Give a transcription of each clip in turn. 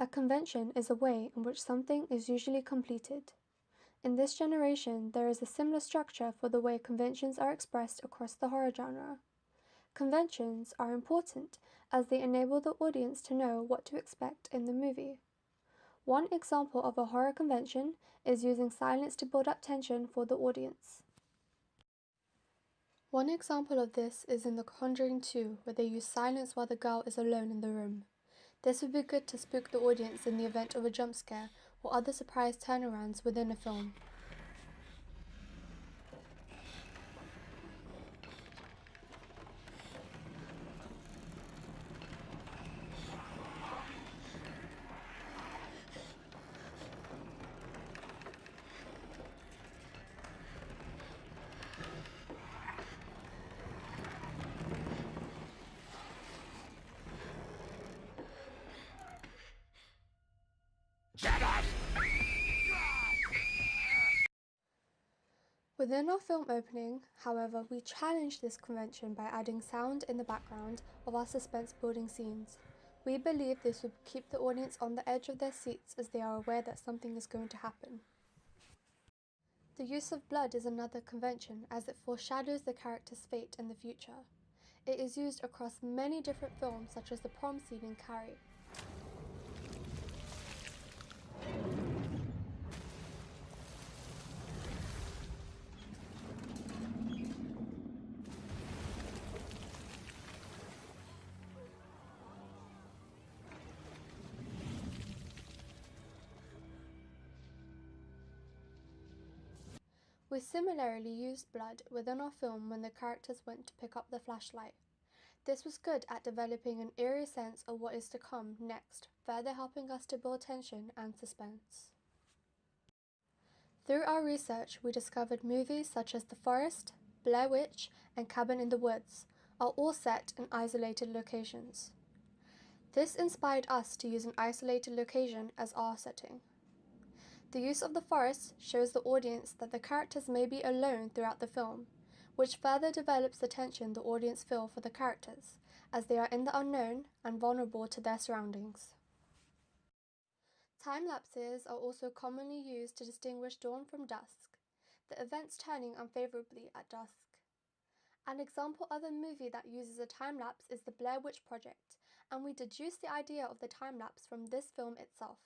A convention is a way in which something is usually completed. In this generation, there is a similar structure for the way conventions are expressed across the horror genre. Conventions are important as they enable the audience to know what to expect in the movie. One example of a horror convention is using silence to build up tension for the audience. One example of this is in The Conjuring 2, where they use silence while the girl is alone in the room. This would be good to spook the audience in the event of a jump scare or other surprise turnarounds within a film. Within our film opening, however, we challenged this convention by adding sound in the background of our suspense-building scenes. We believe this would keep the audience on the edge of their seats as they are aware that something is going to happen. The use of blood is another convention as it foreshadows the character's fate in the future. It is used across many different films such as the prom scene in Carrie. We similarly used blood within our film when the characters went to pick up the flashlight. This was good at developing an eerie sense of what is to come next, further helping us to build tension and suspense. Through our research, we discovered movies such as The Forest, Blair Witch, and Cabin in the Woods are all set in isolated locations. This inspired us to use an isolated location as our setting. The use of the forest shows the audience that the characters may be alone throughout the film, which further develops the tension the audience feel for the characters, as they are in the unknown and vulnerable to their surroundings. Time lapses are also commonly used to distinguish dawn from dusk, the events turning unfavorably at dusk. An example of a movie that uses a time lapse is the Blair Witch Project, and we deduced the idea of the time lapse from this film itself.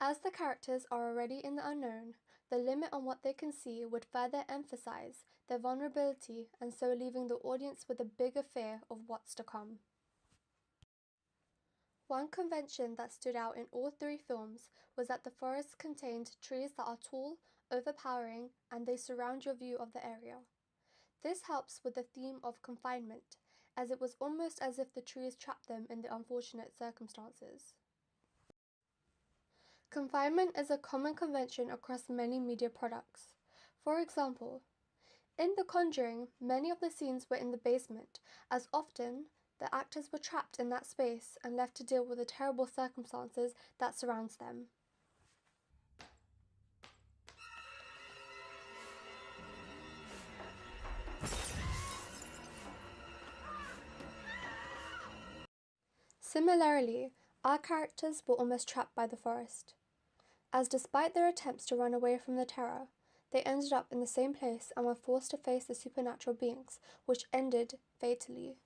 As the characters are already in the unknown, the limit on what they can see would further emphasize their vulnerability and so leaving the audience with a bigger fear of what's to come. One convention that stood out in all three films was that the forest contained trees that are tall, overpowering, and they surround your view of the area. This helps with the theme of confinement, as it was almost as if the trees trapped them in the unfortunate circumstances. Confinement is a common convention across many media products. For example, in The Conjuring, many of the scenes were in the basement, as often the actors were trapped in that space and left to deal with the terrible circumstances that surrounds them. Similarly, our characters were almost trapped by the forest, as despite their attempts to run away from the terror, they ended up in the same place and were forced to face the supernatural beings, which ended fatally.